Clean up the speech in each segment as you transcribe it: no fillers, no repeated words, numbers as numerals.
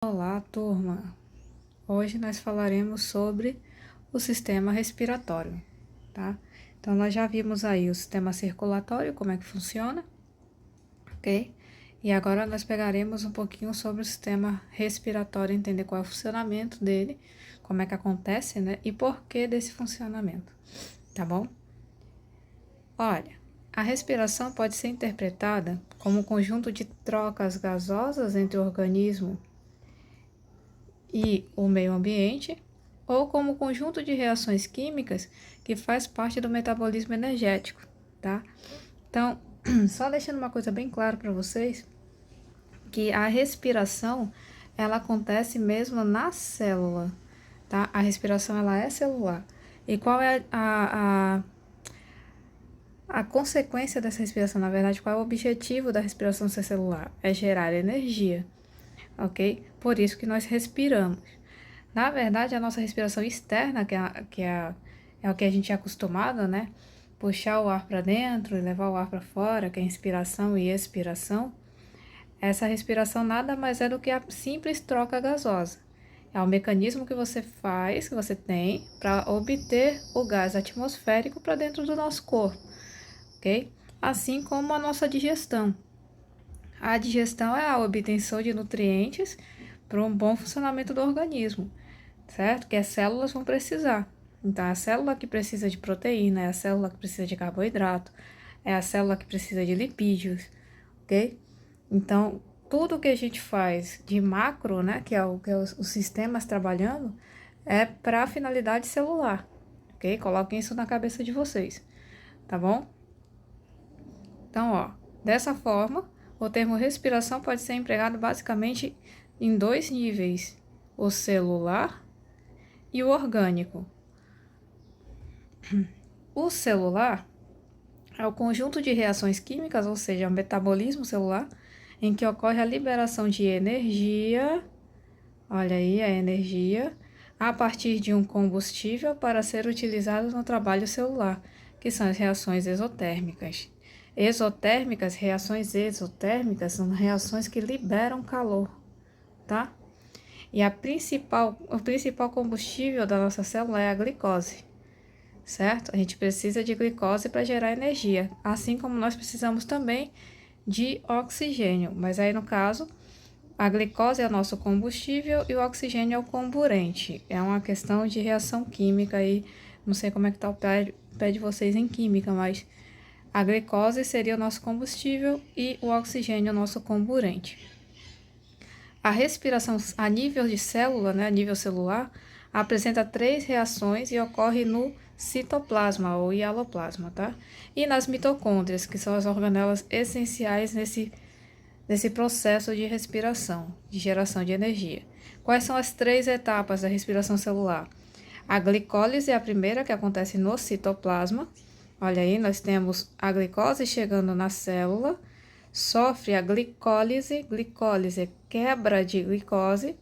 Olá, turma! Hoje nós falaremos sobre o sistema respiratório, tá? Então, nós já vimos aí o sistema circulatório, como é que funciona, ok? E agora nós pegaremos um pouquinho sobre o sistema respiratório, entender qual é o funcionamento dele, como é que acontece, né? E por que desse funcionamento, tá bom? Olha, a respiração pode ser interpretada como um conjunto de trocas gasosas entre o organismo e o meio ambiente, ou como conjunto de reações químicas que faz parte do metabolismo energético, tá? Então, só deixando uma coisa bem clara para vocês, que a respiração, ela acontece mesmo na célula, tá? A respiração, ela é celular. E qual é a consequência dessa respiração? Na verdade, qual é o objetivo da respiração ser celular? É gerar energia, ok? Por isso que nós respiramos. Na verdade, a nossa respiração externa, é o que a gente é acostumado, né? Puxar o ar para dentro e levar o ar para fora, que é inspiração e expiração. Essa respiração nada mais é do que a simples troca gasosa. É o mecanismo que você faz, que você tem, para obter o gás atmosférico para dentro do nosso corpo, ok? Assim como a nossa digestão. A digestão é a obtenção de nutrientes para um bom funcionamento do organismo, certo? Que as células vão precisar. Então, a célula que precisa de proteína, é a célula que precisa de carboidrato, é a célula que precisa de lipídios, ok? Então, tudo que a gente faz de macro, né, que é os sistemas trabalhando, é para finalidade celular, ok? Coloquem isso na cabeça de vocês, tá bom? Então, ó, dessa forma, o termo respiração pode ser empregado basicamente em dois níveis: o celular e o orgânico. O celular é o conjunto de reações químicas, ou seja, o metabolismo celular, em que ocorre a liberação de energia, olha aí a energia, a partir de um combustível para ser utilizado no trabalho celular, que são as reações exotérmicas. Reações exotérmicas são reações que liberam calor, tá? E o principal combustível da nossa célula é a glicose, certo? A gente precisa de glicose para gerar energia, assim como nós precisamos também de oxigênio, mas aí no caso, a glicose é o nosso combustível e o oxigênio é o comburente. É uma questão de reação química aí, não sei como é que tá o pé de vocês em química, mas a glicose seria o nosso combustível e o oxigênio o nosso comburente. A respiração a nível de célula, né, a nível celular, apresenta três reações e ocorre no citoplasma ou hialoplasma, tá? E nas mitocôndrias, que são as organelas essenciais nesse processo de respiração, de geração de energia. Quais são as três etapas da respiração celular? A glicólise é a primeira, que acontece no citoplasma. Olha aí, nós temos a glicose chegando na célula, sofre a glicólise é quebra de glicose,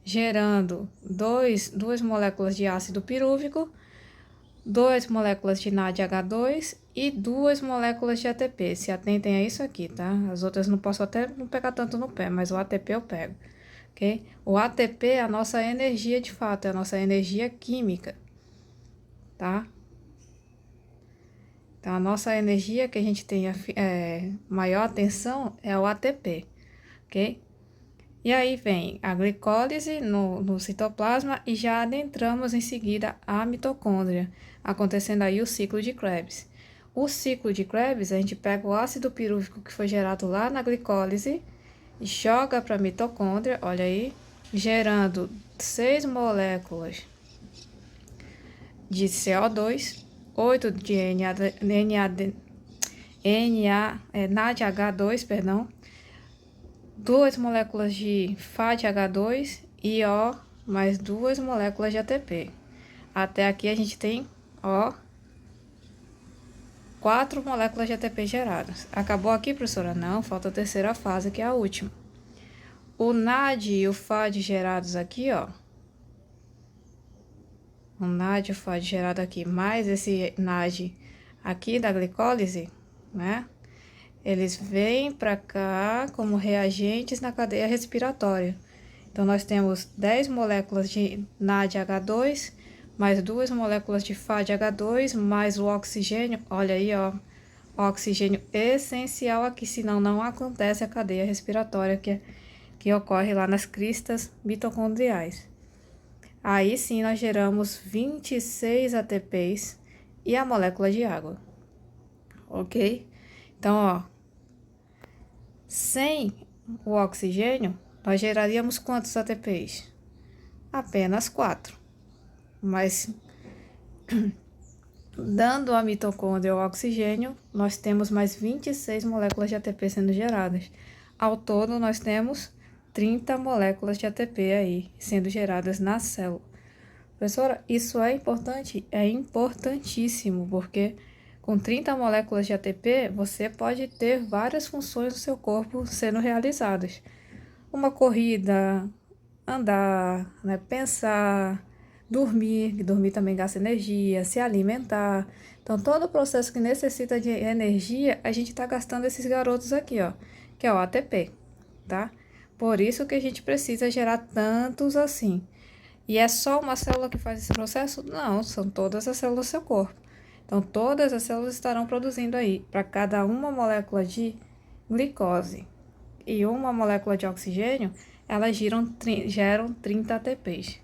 gerando duas moléculas de ácido pirúvico, 2 moléculas de NADH2 e 2 moléculas de ATP. Se atentem a isso aqui, tá? As outras não posso até não pegar tanto no pé, mas o ATP eu pego, ok? O ATP é a nossa energia de fato, é a nossa energia química, tá? Então, a nossa energia que a gente tem maior atenção é o ATP, ok? E aí vem a glicólise no citoplasma e já adentramos em seguida a mitocôndria, acontecendo aí o ciclo de Krebs. O ciclo de Krebs, a gente pega o ácido pirúvico que foi gerado lá na glicólise e joga para a mitocôndria, olha aí, gerando 6 moléculas de CO2, 8 de NADH2, perdão, 2 moléculas de FADH2 e O mais 2 moléculas de ATP. Até aqui a gente tem, ó, 4 moléculas de ATP geradas. Acabou aqui, professora? Não, falta a terceira fase, que é a última. O NAD e o FAD gerados aqui, ó. O NAD e o FAD gerado aqui, mais esse NAD aqui da glicólise, né? Eles vêm para cá como reagentes na cadeia respiratória. Então, nós temos 10 moléculas de NADH2, mais 2 moléculas de FADH2, mais o oxigênio. Olha aí, ó, o oxigênio essencial aqui, senão não acontece a cadeia respiratória que ocorre lá nas cristas mitocondriais. Aí sim, nós geramos 26 ATPs e a molécula de água, ok? Então, ó, sem o oxigênio, nós geraríamos quantos ATPs? Apenas 4. Mas, dando à mitocôndria o oxigênio, nós temos mais 26 moléculas de ATP sendo geradas. Ao todo, nós temos 30 moléculas de ATP aí sendo geradas na célula. Professora, isso é importante? É importantíssimo, porque com 30 moléculas de ATP, você pode ter várias funções do seu corpo sendo realizadas. Uma corrida, andar, né, pensar, dormir também gasta energia, se alimentar. Então, todo o processo que necessita de energia, a gente está gastando esses garotos aqui, ó, que é o ATP, tá? Por isso que a gente precisa gerar tantos assim. E é só uma célula que faz esse processo? Não, são todas as células do seu corpo. Então, todas as células estarão produzindo aí, para cada uma molécula de glicose e uma molécula de oxigênio, elas geram 30 ATPs.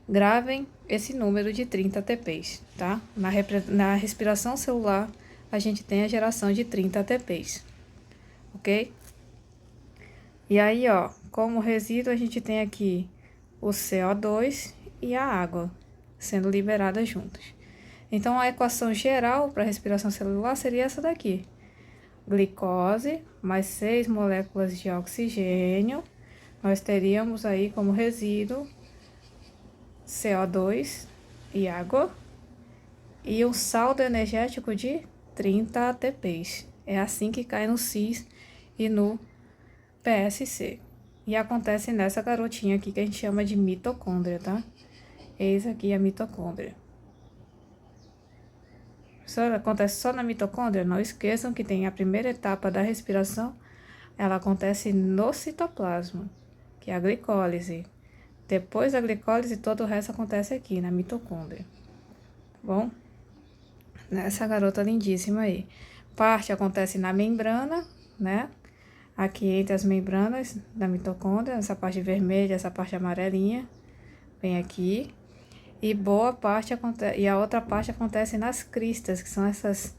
Gravem esse número de 30 ATPs, tá? Na respiração celular, a gente tem a geração de 30 ATPs, ok? E aí, ó, como resíduo, a gente tem aqui o CO2 e a água sendo liberadas juntas. Então, a equação geral para a respiração celular seria essa daqui. Glicose mais 6 moléculas de oxigênio. Nós teríamos aí como resíduo CO2 e água. E um saldo energético de 30 ATPs. É assim que cai no CIS e no PSC. E acontece nessa garotinha aqui que a gente chama de mitocôndria, tá? Eis aqui a mitocôndria. Isso acontece só na mitocôndria? Não esqueçam que tem a primeira etapa da respiração, ela acontece no citoplasma, que é a glicólise. Depois da glicólise, todo o resto acontece aqui, na mitocôndria. Bom? Nessa garota lindíssima aí. Parte acontece na membrana, né? Aqui entre as membranas da mitocôndria, essa parte vermelha, essa parte amarelinha, vem aqui. E boa parte acontece, e a outra parte acontece nas cristas, que são essas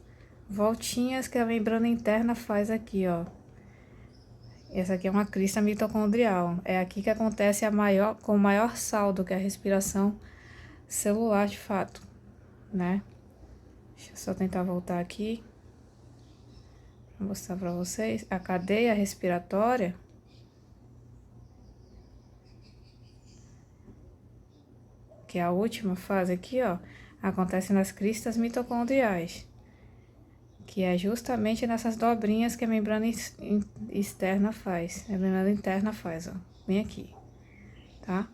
voltinhas que a membrana interna faz aqui, ó. Essa aqui é uma crista mitocondrial. É aqui que acontece com o maior saldo, que é a respiração celular de fato, né? Deixa eu só tentar voltar aqui. Vou mostrar para vocês a cadeia respiratória. Que é a última fase aqui, ó, acontece nas cristas mitocondriais, que é justamente nessas dobrinhas que a membrana externa faz, a membrana interna faz, ó, bem aqui, tá?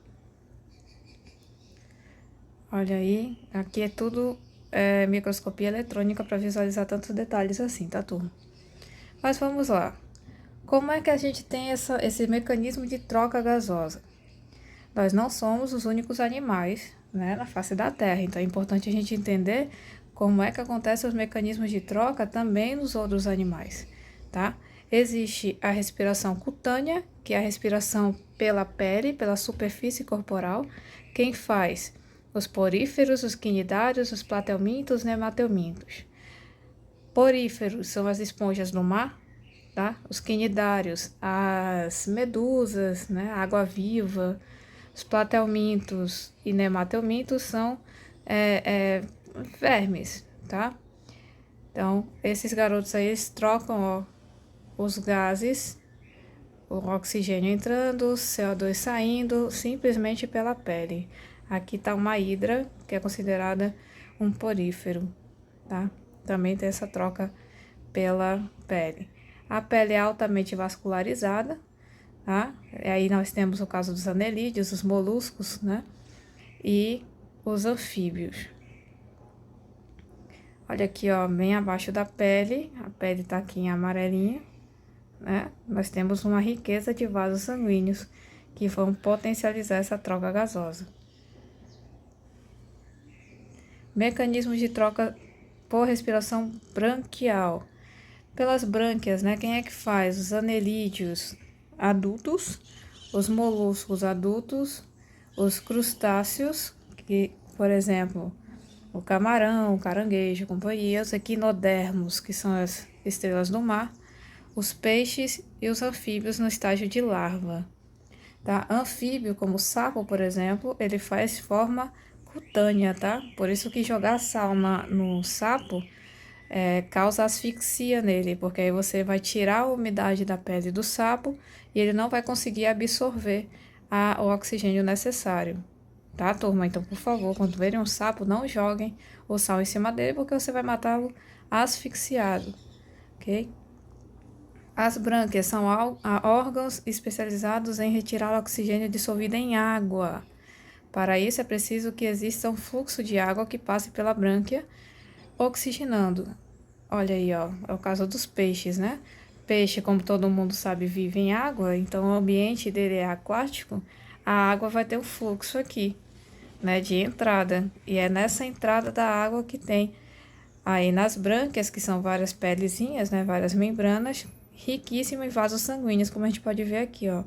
Olha aí, aqui é tudo microscopia eletrônica para visualizar tantos detalhes assim, tá, turma? Mas vamos lá. Como é que a gente tem esse mecanismo de troca gasosa? Nós não somos os únicos animais, né, na face da Terra, então é importante a gente entender como é que acontecem os mecanismos de troca também nos outros animais, tá? Existe a respiração cutânea, que é a respiração pela pele, pela superfície corporal. Quem faz? Os poríferos, os quinidários, os platelmintos, os nematelmintos. Poríferos são as esponjas do mar, tá? Os quinidários, as medusas, né, água-viva. Os platelmintos e nematelmintos são vermes, tá? Então, esses garotos aí, eles trocam, ó, os gases, o oxigênio entrando, o CO2 saindo, simplesmente pela pele. Aqui tá uma hidra, que é considerada um porífero, tá? Também tem essa troca pela pele. A pele é altamente vascularizada, tá? E aí nós temos o caso dos anelídeos, os moluscos, né? E os anfíbios. Olha aqui, ó, bem abaixo da pele, a pele tá aqui em amarelinha, né? Nós temos uma riqueza de vasos sanguíneos que vão potencializar essa troca gasosa. Mecanismos de troca por respiração branquial. Pelas brânquias, né? Quem é que faz? Os anelídeos adultos, os moluscos adultos, os crustáceos, que, por exemplo, o camarão, o caranguejo, companhia, os equinodermos, que são as estrelas do mar, os peixes e os anfíbios no estágio de larva. Tá? Anfíbio, como o sapo, por exemplo, ele faz forma cutânea, tá? Por isso que jogar sal no sapo causa asfixia nele, porque aí você vai tirar a umidade da pele do sapo e ele não vai conseguir absorver o oxigênio necessário. Tá, turma? Então, por favor, quando verem um sapo, não joguem o sal em cima dele, porque você vai matá-lo asfixiado, ok? As brânquias são órgãos especializados em retirar o oxigênio dissolvido em água. Para isso, é preciso que exista um fluxo de água que passe pela brânquia, oxigenando. Olha aí, ó, é o caso dos peixes, né? Peixe, como todo mundo sabe, vive em água, então o ambiente dele é aquático, a água vai ter um fluxo aqui, né, de entrada. E é nessa entrada da água que tem aí nas brânquias, que são várias pelezinhas, né, várias membranas, riquíssimas em vasos sanguíneos, como a gente pode ver aqui, ó.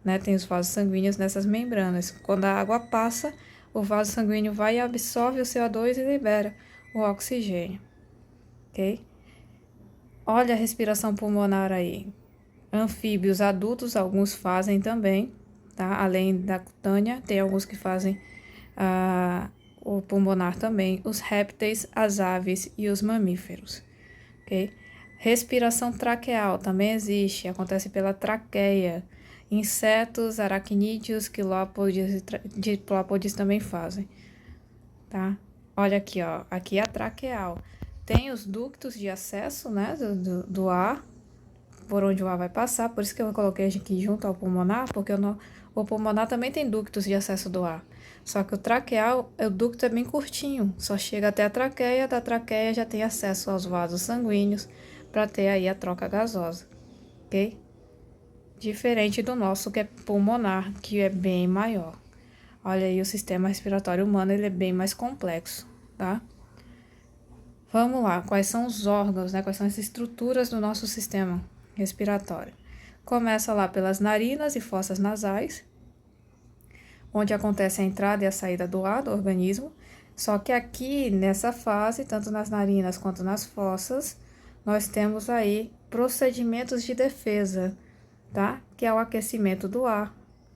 Né, tem os vasos sanguíneos nessas membranas. Quando a água passa, o vaso sanguíneo vai e absorve o CO2 e libera o oxigênio, ok? Olha a respiração pulmonar aí. Anfíbios adultos, alguns fazem também, tá? Além da cutânea, tem alguns que fazem o pulmonar também. Os répteis, as aves e os mamíferos, ok? Respiração traqueal também existe, acontece pela traqueia. Insetos, aracnídeos, quilópodes, diplópodes também fazem, tá? Olha aqui, ó, aqui é a traqueal. Tem os ductos de acesso, né, do ar, por onde o ar vai passar, por isso que eu coloquei aqui junto ao pulmonar, porque o pulmonar também tem ductos de acesso do ar. Só que o traqueal, o ducto é bem curtinho, só chega até a traqueia, da traqueia já tem acesso aos vasos sanguíneos para ter aí a troca gasosa, ok? Diferente do nosso, que é pulmonar, que é bem maior. Olha aí, o sistema respiratório humano, ele é bem mais complexo, tá? Vamos lá, quais são os órgãos, né? Quais são as estruturas do nosso sistema respiratório? Começa lá pelas narinas e fossas nasais, onde acontece a entrada e a saída do ar do organismo. Só que aqui, nessa fase, tanto nas narinas quanto nas fossas, nós temos aí procedimentos de defesa, tá? Que é o aquecimento do ar.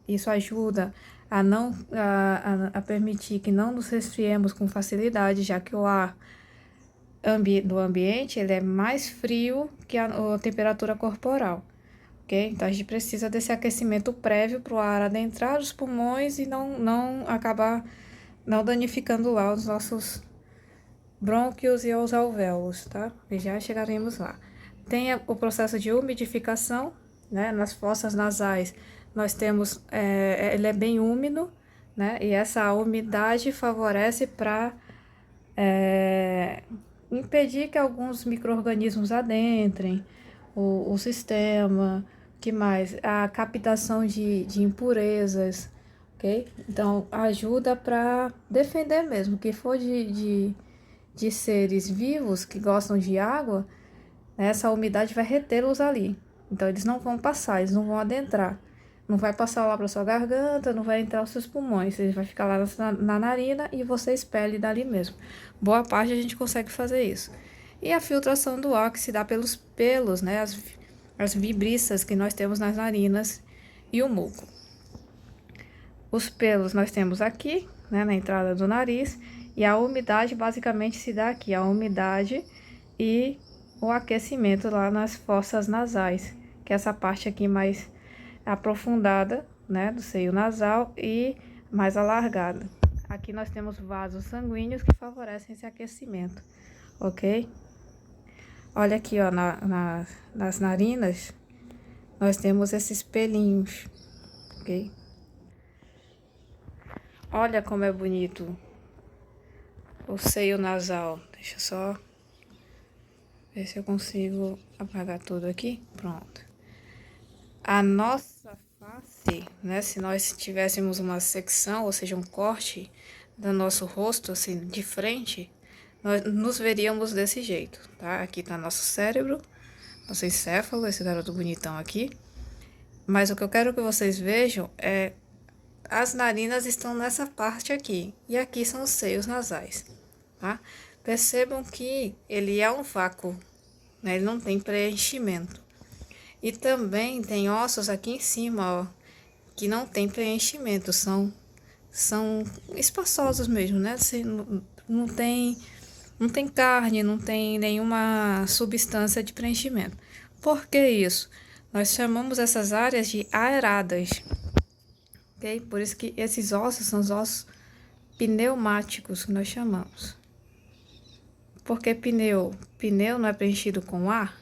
Isso ajuda a permitir que não nos resfriemos com facilidade, já que o ar do ambiente ele é mais frio que a temperatura corporal, ok? Então a gente precisa desse aquecimento prévio para o ar adentrar os pulmões e não acabar não danificando lá os nossos brônquios e os alvéolos, tá? E já chegaremos lá. Tem o processo de umidificação, né? Nas fossas nasais nós temos, ele é bem úmido, né? E essa umidade favorece para impedir que alguns micro-organismos adentrem o sistema, que mais? A captação de impurezas, ok? Então, ajuda para defender mesmo, que for de seres vivos que gostam de água, né, essa umidade vai retê-los ali. Então, eles não vão passar, eles não vão adentrar. Não vai passar lá para sua garganta, não vai entrar os seus pulmões. Ele vai ficar lá na narina e você expele dali mesmo. Boa parte a gente consegue fazer isso. E a filtração do ar que se dá pelos pelos, né? As vibriças que nós temos nas narinas e o muco. Os pelos nós temos aqui, né? Na entrada do nariz. E a umidade basicamente se dá aqui. A umidade e o aquecimento lá nas fossas nasais. Que é essa parte aqui mais aprofundada, né, do seio nasal e mais alargada. Aqui nós temos vasos sanguíneos que favorecem esse aquecimento, ok? Olha aqui, ó, nas narinas, nós temos esses pelinhos, ok? Olha como é bonito o seio nasal. Deixa eu só ver se eu consigo apagar tudo aqui. Pronto. A nossa face pele, né? Se nós tivéssemos uma secção, ou seja, um corte do nosso rosto, assim, de frente, nós nos veríamos desse jeito, tá? Aqui tá nosso cérebro, nosso encéfalo, esse garoto bonitão aqui. Mas o que eu quero que vocês vejam é as narinas estão nessa parte aqui, e aqui são os seios nasais, tá? Percebam que ele é um vácuo, né? Ele não tem preenchimento. E também tem ossos aqui em cima, ó, que não tem preenchimento, são espaçosos mesmo, né? Não tem, não tem carne, não tem nenhuma substância de preenchimento. Por que isso? Nós chamamos essas áreas de aeradas, ok? Por isso que esses ossos são os ossos pneumáticos que nós chamamos. Por que pneu? Pneu não é preenchido com ar?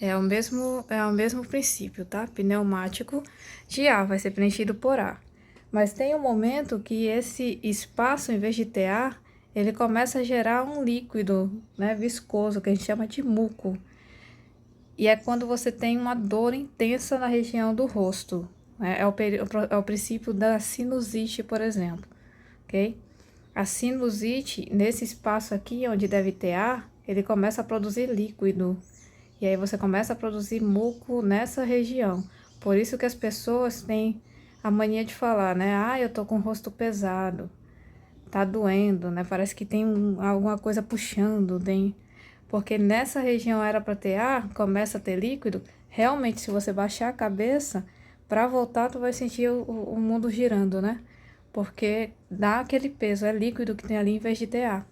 É o mesmo princípio, tá? Pneumático de ar vai ser preenchido por ar. Mas tem um momento que esse espaço, em vez de ter ar, ele começa a gerar um líquido, né, viscoso, que a gente chama de muco. E é quando você tem uma dor intensa na região do rosto, né? É o princípio da sinusite, por exemplo, ok? A sinusite, nesse espaço aqui onde deve ter ar, ele começa a produzir líquido. E aí você começa a produzir muco nessa região. Por isso que as pessoas têm a mania de falar, né? Ah, eu tô com o rosto pesado, tá doendo, né? Parece que tem alguma coisa puxando, porque nessa região era para ter ar, começa a ter líquido. Realmente, se você baixar a cabeça, para voltar, tu vai sentir o mundo girando, né? Porque dá aquele peso, é líquido que tem ali em vez de ter ar.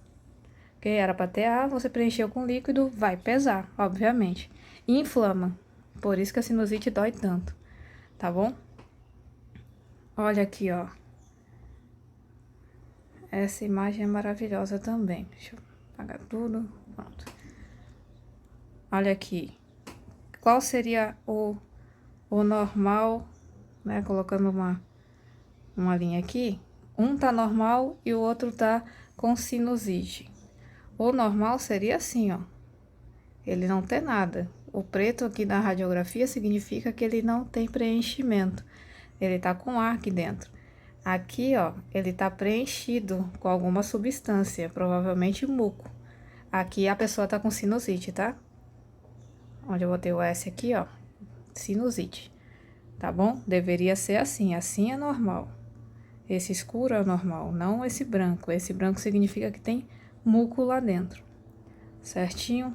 Que era para ter ar, você preencheu com líquido, vai pesar, obviamente. E inflama. Por isso que a sinusite dói tanto, tá bom? Olha aqui, ó. Essa imagem é maravilhosa também. Deixa eu apagar tudo. Pronto. Olha aqui. Qual seria o normal, né? Colocando uma linha aqui. Um tá normal e o outro tá com sinusite. O normal seria assim, ó. Ele não tem nada. O preto aqui na radiografia significa que ele não tem preenchimento. Ele tá com ar aqui dentro. Aqui, ó, ele tá preenchido com alguma substância, provavelmente muco. Aqui a pessoa tá com sinusite, tá? Onde eu botei o S aqui, ó, sinusite. Tá bom? Deveria ser assim. Assim é normal. Esse escuro é normal, não esse branco. Esse branco significa que tem muco lá dentro. Certinho?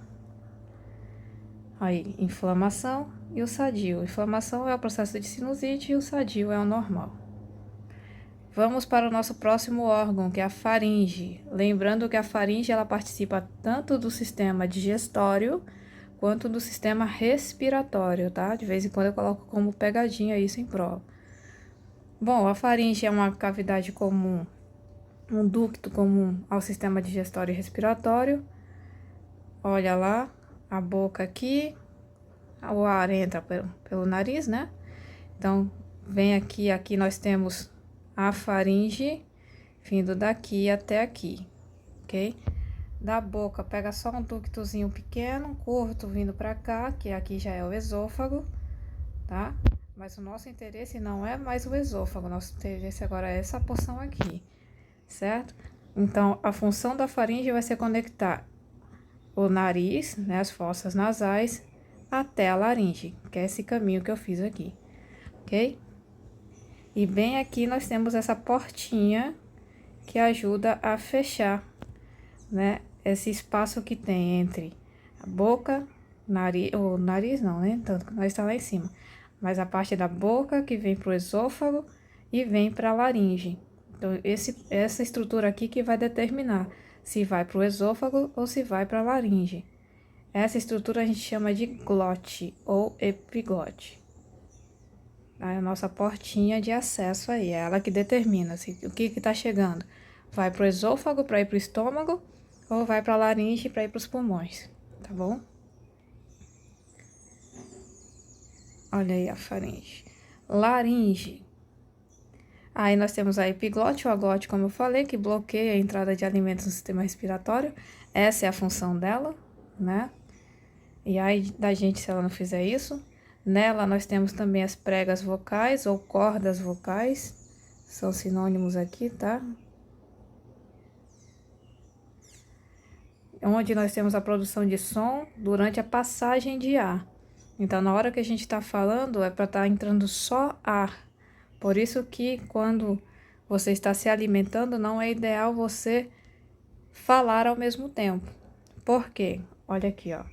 Aí, inflamação e o sadio. Inflamação é o processo de sinusite e o sadio é o normal. Vamos para o nosso próximo órgão, que é a faringe. Lembrando que a faringe ela participa tanto do sistema digestório quanto do sistema respiratório, tá? De vez em quando eu coloco como pegadinha isso em prova. Bom, a faringe é uma cavidade comum, um ducto comum ao sistema digestório e respiratório. Olha lá, a boca aqui, o ar entra pelo nariz, né? Então, vem aqui nós temos a faringe vindo daqui até aqui, ok? Da boca, pega só um ductozinho pequeno, curto, vindo pra cá, que aqui já é o esôfago, tá? Mas o nosso interesse não é mais o esôfago, nosso interesse agora é essa porção aqui, certo? Então, a função da faringe vai ser conectar o nariz, né, as fossas nasais, até a laringe, que é esse caminho que eu fiz aqui, ok? E bem aqui nós temos essa portinha que ajuda a fechar, né, esse espaço que tem entre a boca, o nariz não, né, tanto que nós está lá em cima, mas a parte da boca que vem para o esôfago e vem para a laringe. Então, essa estrutura aqui que vai determinar se vai para o esôfago ou se vai para a laringe. Essa estrutura a gente chama de glote ou epiglote. É a nossa portinha de acesso aí, é ela que determina o que está chegando. Vai para o esôfago para ir para o estômago ou vai para a laringe para ir para os pulmões, tá bom? Olha aí a faringe. Laringe. Aí nós temos a epiglote ou a glote, como eu falei, que bloqueia a entrada de alimentos no sistema respiratório. Essa é a função dela, né? E aí da gente, se ela não fizer isso, Nela nós temos também as pregas vocais ou cordas vocais, são sinônimos aqui, tá? Onde nós temos a produção de som durante a passagem de ar. Então, na hora que a gente está falando, é para estar entrando só ar. Por isso que quando você está se alimentando, não é ideal você falar ao mesmo tempo. Por quê? Olha aqui, ó.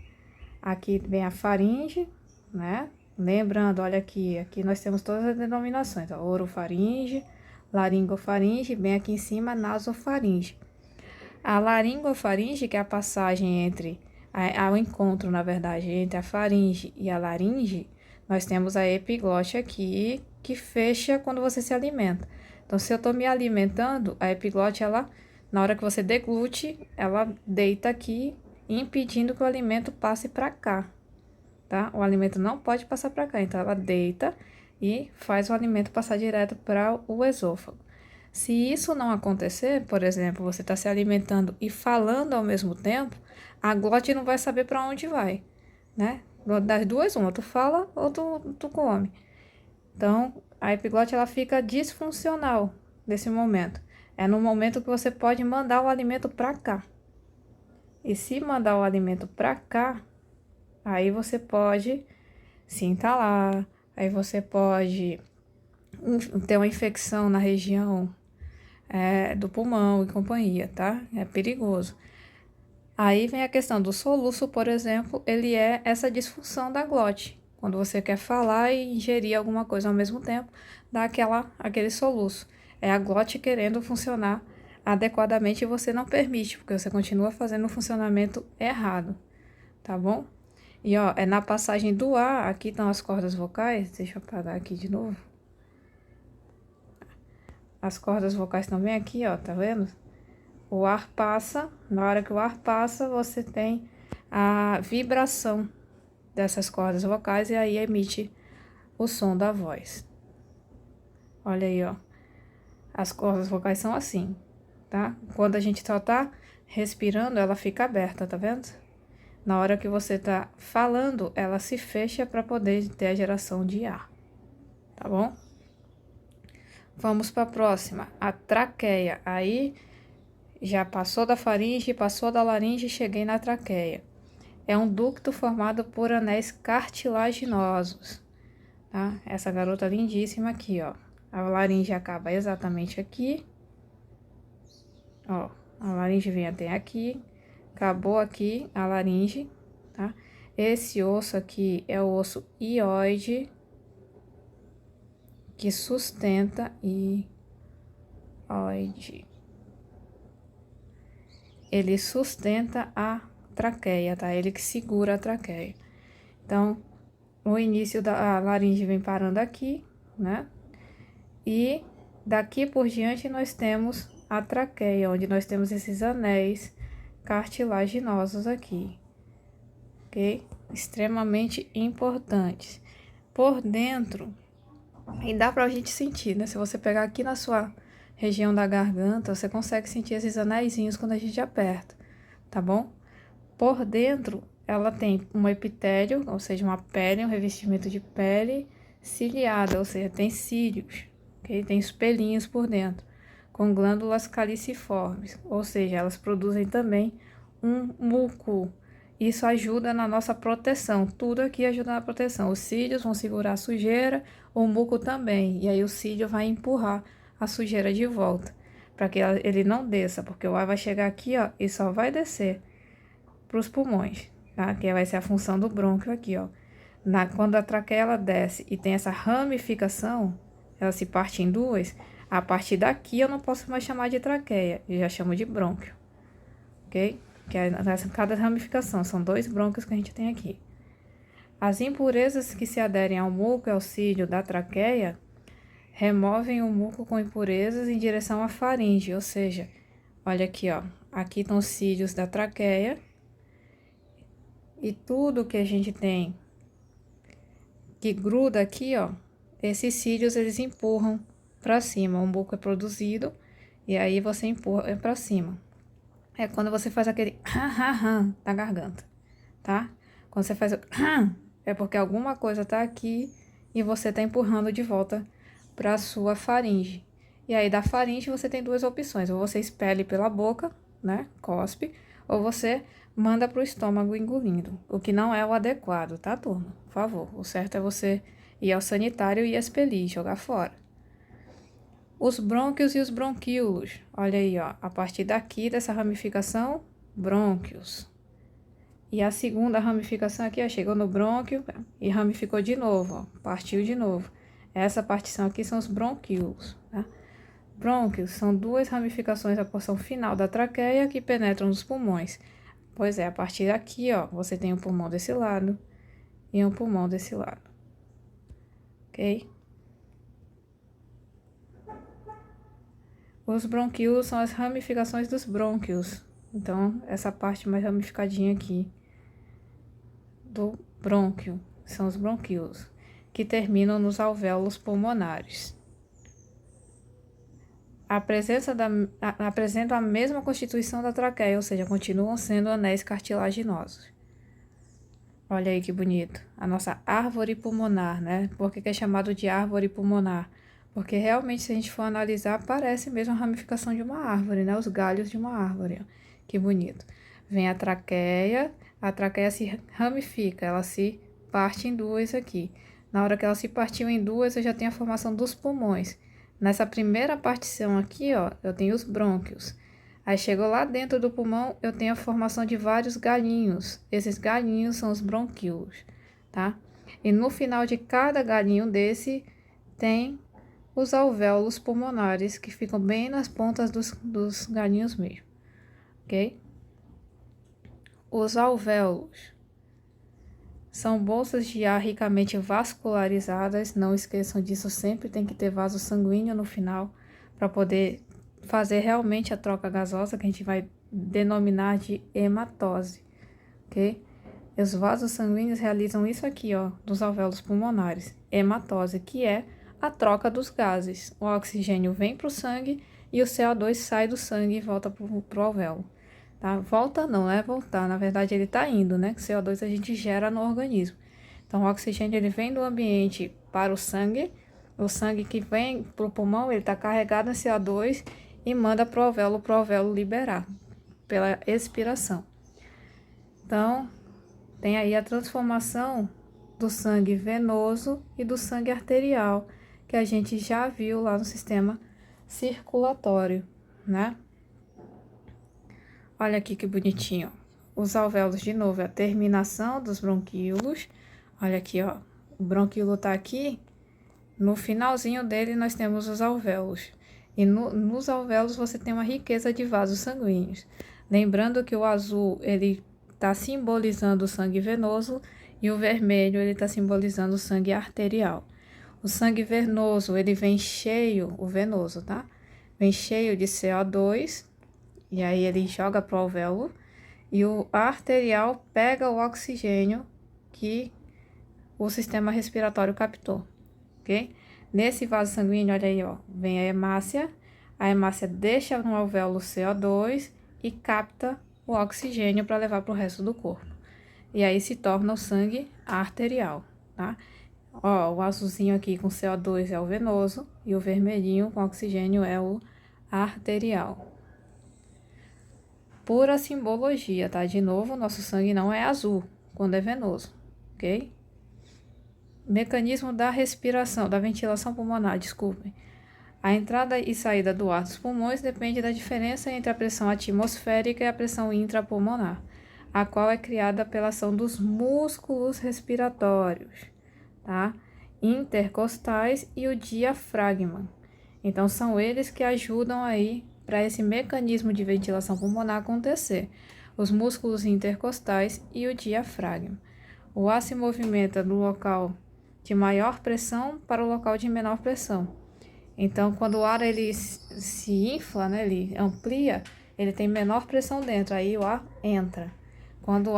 Aqui vem a faringe, né? Lembrando, olha aqui, aqui nós temos todas as denominações, ó, orofaringe, laringofaringe, bem aqui em cima, nasofaringe. A laringofaringe, que é a passagem entre, ao encontro, na verdade, entre a faringe e a laringe, nós temos a epiglote aqui, que fecha quando você se alimenta. Então, se eu estou me alimentando, a epiglote, ela, na hora que você deglute, ela deita aqui, impedindo que o alimento passe para cá, tá? O alimento não pode passar para cá, então ela deita e faz o alimento passar direto para o esôfago. Se isso não acontecer, por exemplo, você está se alimentando e falando ao mesmo tempo, a glote não vai saber para onde vai, né? Das duas, uma, tu fala ou tu come. Então, a epiglote ela fica disfuncional nesse momento. É no momento que você pode mandar o alimento para cá. E se mandar o alimento para cá, aí você pode se entalar, aí você pode ter uma infecção na região do pulmão e companhia, tá? É perigoso. Aí vem a questão do soluço, por exemplo, ele é essa disfunção da glote. Quando você quer falar e ingerir alguma coisa ao mesmo tempo, dá aquele soluço. É a glote querendo funcionar adequadamente e você não permite, porque você continua fazendo o funcionamento errado, tá bom? E ó, é na passagem do ar, aqui estão as cordas vocais, deixa eu apagar aqui de novo. As cordas vocais também aqui, ó, tá vendo? O ar passa, na hora que o ar passa, você tem a vibração dessas cordas vocais e aí emite o som da voz. Olha aí, ó. As cordas vocais são assim, tá? Quando a gente só tá respirando, ela fica aberta, tá vendo? Na hora que você tá falando, ela se fecha para poder ter a geração de ar, tá bom? Vamos para a próxima, a traqueia. Aí já passou da faringe, passou da laringe e cheguei na traqueia. É um ducto formado por anéis cartilaginosos, tá? Essa garota lindíssima aqui, ó. A laringe acaba exatamente aqui. Ó, a laringe vem até aqui. Acabou aqui a laringe, tá? Esse osso aqui é o osso hioide, que sustenta ele sustenta a traqueia, tá? Ele que segura a traqueia. Então, o início da laringe vem parando aqui, né? E daqui por diante nós temos a traqueia, onde nós temos esses anéis cartilaginosos aqui, ok? Extremamente importantes. Por dentro, e dá pra gente sentir, né? Se você pegar aqui na sua região da garganta, você consegue sentir esses anéisinhos quando a gente aperta, tá bom? Por dentro, ela tem um epitélio, ou seja, uma pele, um revestimento de pele ciliada, ou seja, tem cílios, ok? Tem os pelinhos por dentro, com glândulas caliciformes, ou seja, elas produzem também um muco. Isso ajuda na nossa proteção, tudo aqui ajuda na proteção. Os cílios vão segurar a sujeira, o muco também, e aí o cílio vai empurrar a sujeira de volta, para que ele não desça, porque o ar vai chegar aqui, ó, e só vai descer para os pulmões, tá? Que vai ser a função do brônquio aqui, ó. Quando a traqueia ela desce e tem essa ramificação, ela se parte em duas, a partir daqui eu não posso mais chamar de traqueia, eu já chamo de brônquio, ok? Que é cada ramificação, são 2 brônquios que a gente tem aqui. As impurezas que se aderem ao muco e ao cílio da traqueia removem o muco com impurezas em direção à faringe, ou seja, olha aqui, ó, aqui estão os cílios da traqueia e tudo que a gente tem que gruda aqui, ó, esses cílios eles empurram para cima, o muco é produzido e aí você empurra para cima. É quando você faz aquele da garganta, tá? Quando você faz o é porque alguma coisa está aqui e você está empurrando de volta para a sua faringe. E aí, da faringe, você tem duas opções. Ou você expele pela boca, né? Cospe. Ou você manda para o estômago engolindo. O que não é o adequado, tá, turma? Por favor. O certo é você ir ao sanitário e expelir, jogar fora. Os brônquios e os bronquíolos. Olha aí, ó. A partir daqui, dessa ramificação, brônquios. E a segunda ramificação aqui, ó, chegou no brônquio e ramificou de novo, ó. Partiu de novo. Essa partição aqui são os bronquíolos, tá? Brônquios são duas ramificações da porção final da traqueia que penetram nos pulmões. Pois é, a partir daqui, ó, você tem um pulmão desse lado e um pulmão desse lado. Ok? Os bronquíolos são as ramificações dos brônquios. Então, essa parte mais ramificadinha aqui do brônquio são os bronquíolos, que terminam nos alvéolos pulmonares. Apresentam a mesma constituição da traqueia, ou seja, continuam sendo anéis cartilaginosos. Olha aí que bonito. A nossa árvore pulmonar, né? Por que é chamado de árvore pulmonar? Porque realmente, se a gente for analisar, parece mesmo a ramificação de uma árvore, né? Os galhos de uma árvore. Ó. Que bonito. Vem a traqueia se ramifica, ela se parte em duas aqui. Na hora que ela se partiu em duas, eu já tenho a formação dos pulmões. Nessa primeira partição aqui, ó, eu tenho os brônquios. Aí chegou lá dentro do pulmão, eu tenho a formação de vários galinhos. Esses galinhos são os bronquíolos, tá? E no final de cada galinho desse, tem os alvéolos pulmonares, que ficam bem nas pontas dos galinhos mesmo, ok? Os alvéolos são bolsas de ar ricamente vascularizadas, não esqueçam disso, sempre tem que ter vaso sanguíneo no final, para poder fazer realmente a troca gasosa, que a gente vai denominar de hematose, ok? E os vasos sanguíneos realizam isso aqui, ó, dos alvéolos pulmonares, hematose, que é a troca dos gases. O oxigênio vem para o sangue e o CO2 sai do sangue e volta para o alvéolo. Tá? Volta não é voltar, na verdade ele está indo, né? CO2 a gente gera no organismo. Então o oxigênio ele vem do ambiente para o sangue que vem para o pulmão, ele está carregado em CO2 e manda para o alvéolo liberar, pela expiração. Então, tem aí a transformação do sangue venoso e do sangue arterial, que a gente já viu lá no sistema circulatório, né? Olha aqui que bonitinho. Os alvéolos, de novo, é a terminação dos bronquíolos. Olha aqui, ó. O bronquíolo tá aqui. No finalzinho dele, nós temos os alvéolos. E nos alvéolos, você tem uma riqueza de vasos sanguíneos. Lembrando que o azul, ele tá simbolizando o sangue venoso e o vermelho, ele tá simbolizando o sangue arterial. O sangue venoso, ele vem cheio, o venoso, tá? Vem cheio de CO2. E aí ele joga para o alvéolo e o arterial pega o oxigênio que o sistema respiratório captou, ok? Nesse vaso sanguíneo, olha aí, ó, vem a hemácia deixa no alvéolo CO2 e capta o oxigênio para levar para o resto do corpo. E aí se torna o sangue arterial, tá? Ó, o azulzinho aqui com CO2 é o venoso e o vermelhinho com oxigênio é o arterial. Pura simbologia, tá? De novo, nosso sangue não é azul quando é venoso, ok? Mecanismo da respiração, da ventilação pulmonar, desculpem. A entrada e saída do ar dos pulmões depende da diferença entre a pressão atmosférica e a pressão intrapulmonar, a qual é criada pela ação dos músculos respiratórios, tá? Intercostais e o diafragma. Então, são eles que ajudam aí para esse mecanismo de ventilação pulmonar acontecer, os músculos intercostais e o diafragma. O ar se movimenta do local de maior pressão para o local de menor pressão. Então, quando o ar ele se infla, né, ele amplia, ele tem menor pressão dentro, aí o ar entra. Quando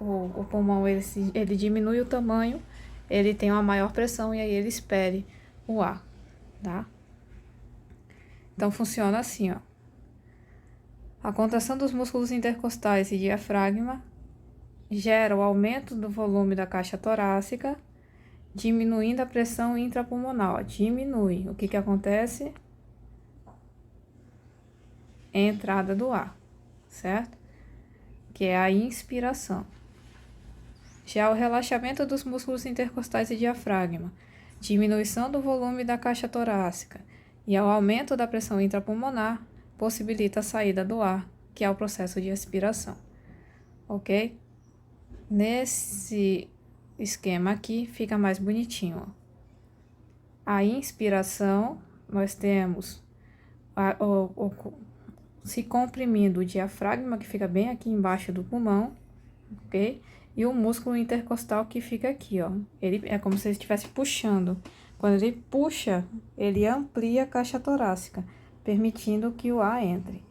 o pulmão ele diminui o tamanho, ele tem uma maior pressão e aí ele expele o ar, tá? Então, funciona assim, ó. A contração dos músculos intercostais e diafragma gera o aumento do volume da caixa torácica, diminuindo a pressão intrapulmonar. Ó, diminui. O que que acontece? Entrada do ar, certo? Que é a inspiração. Já o relaxamento dos músculos intercostais e diafragma, diminuição do volume da caixa torácica e o aumento da pressão intrapulmonar possibilita a saída do ar, que é o processo de expiração, ok? Nesse esquema aqui fica mais bonitinho, ó. A inspiração, nós temos se comprimindo o diafragma, que fica bem aqui embaixo do pulmão, ok? E o músculo intercostal que fica aqui, ó. Ele é como se ele estivesse puxando. Quando ele puxa, ele amplia a caixa torácica, permitindo que o ar entre.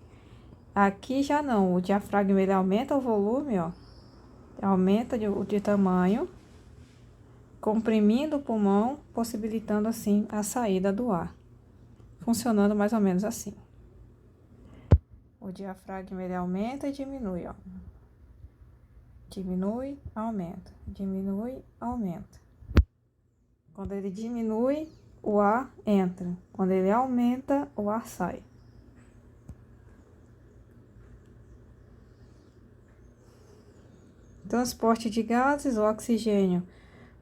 Aqui já não, o diafragma ele aumenta o volume, ó. Aumenta de tamanho, comprimindo o pulmão, possibilitando assim a saída do ar. Funcionando mais ou menos assim. O diafragma ele aumenta e diminui, ó. Diminui, aumenta. Diminui, aumenta. Quando ele diminui, o ar entra. Quando ele aumenta, o ar sai. Transporte de gases, o oxigênio.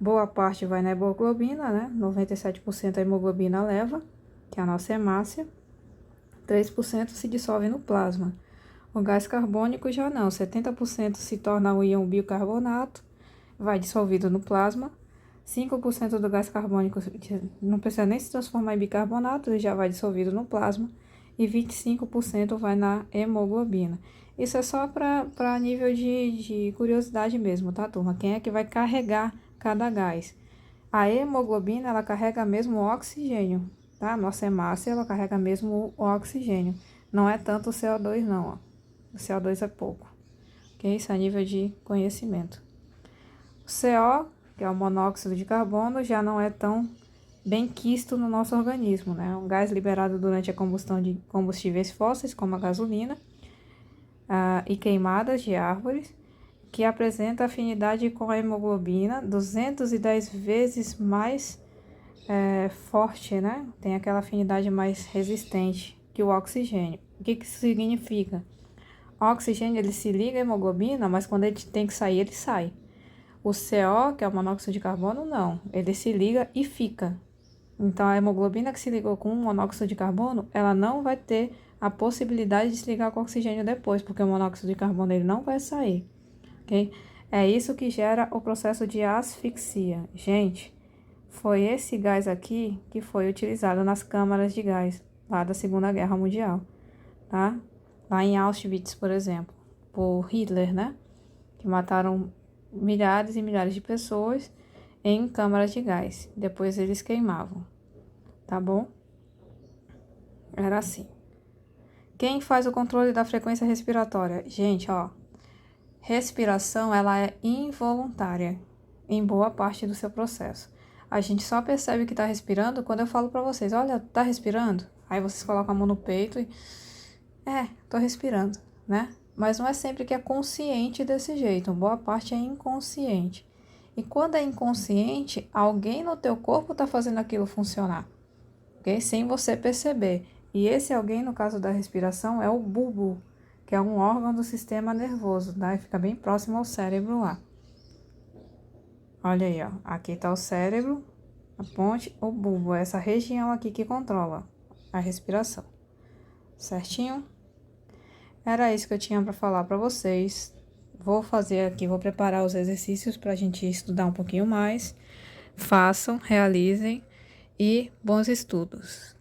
Boa parte vai na hemoglobina, né? 97% a hemoglobina leva, que é a nossa hemácia. 3% se dissolve no plasma. O gás carbônico já não, 70% se torna o íon bicarbonato, vai dissolvido no plasma. 5% do gás carbônico não precisa nem se transformar em bicarbonato, ele já vai dissolvido no plasma. E 25% vai na hemoglobina. Isso é só para nível de curiosidade mesmo, tá, turma? Quem é que vai carregar cada gás? A hemoglobina, ela carrega mesmo o oxigênio, tá? Nossa hemácia, ela carrega mesmo o oxigênio. Não é tanto o CO2 não, ó. O CO2 é pouco, ok? Isso é a nível de conhecimento. O CO, que é o monóxido de carbono, já não é tão bem quisto no nosso organismo, né? Um gás liberado durante a combustão de combustíveis fósseis, como a gasolina, e queimadas de árvores, que apresenta afinidade com a hemoglobina 210 vezes mais forte, né? Tem aquela afinidade mais resistente que o oxigênio. O que isso significa? O oxigênio, ele se liga à hemoglobina, mas quando ele tem que sair, ele sai. O CO, que é o monóxido de carbono, não. Ele se liga e fica. Então, a hemoglobina que se ligou com o monóxido de carbono, ela não vai ter a possibilidade de se ligar com o oxigênio depois, porque o monóxido de carbono ele não vai sair, ok? É isso que gera o processo de asfixia. Gente, foi esse gás aqui que foi utilizado nas câmaras de gás lá da Segunda Guerra Mundial, tá? Lá em Auschwitz, por exemplo, por Hitler, né? Que mataram milhares e milhares de pessoas em câmaras de gás. Depois eles queimavam, tá bom? Era assim. Quem faz o controle da frequência respiratória? Gente, ó, respiração, ela é involuntária em boa parte do seu processo. A gente só percebe que tá respirando quando eu falo pra vocês, olha, tá respirando? Aí vocês colocam a mão no peito e... tô respirando, né? Mas não é sempre que é consciente desse jeito, boa parte é inconsciente. E quando é inconsciente, alguém no teu corpo tá fazendo aquilo funcionar, ok? Sem você perceber. E esse alguém, no caso da respiração, é o bulbo, que é um órgão do sistema nervoso, tá? E fica bem próximo ao cérebro lá. Olha aí, ó. Aqui tá o cérebro, a ponte, o bulbo, essa região aqui que controla a respiração. Certinho? Era isso que eu tinha para falar para vocês. Vou fazer aqui, vou preparar os exercícios para a gente estudar um pouquinho mais. Façam, realizem e bons estudos.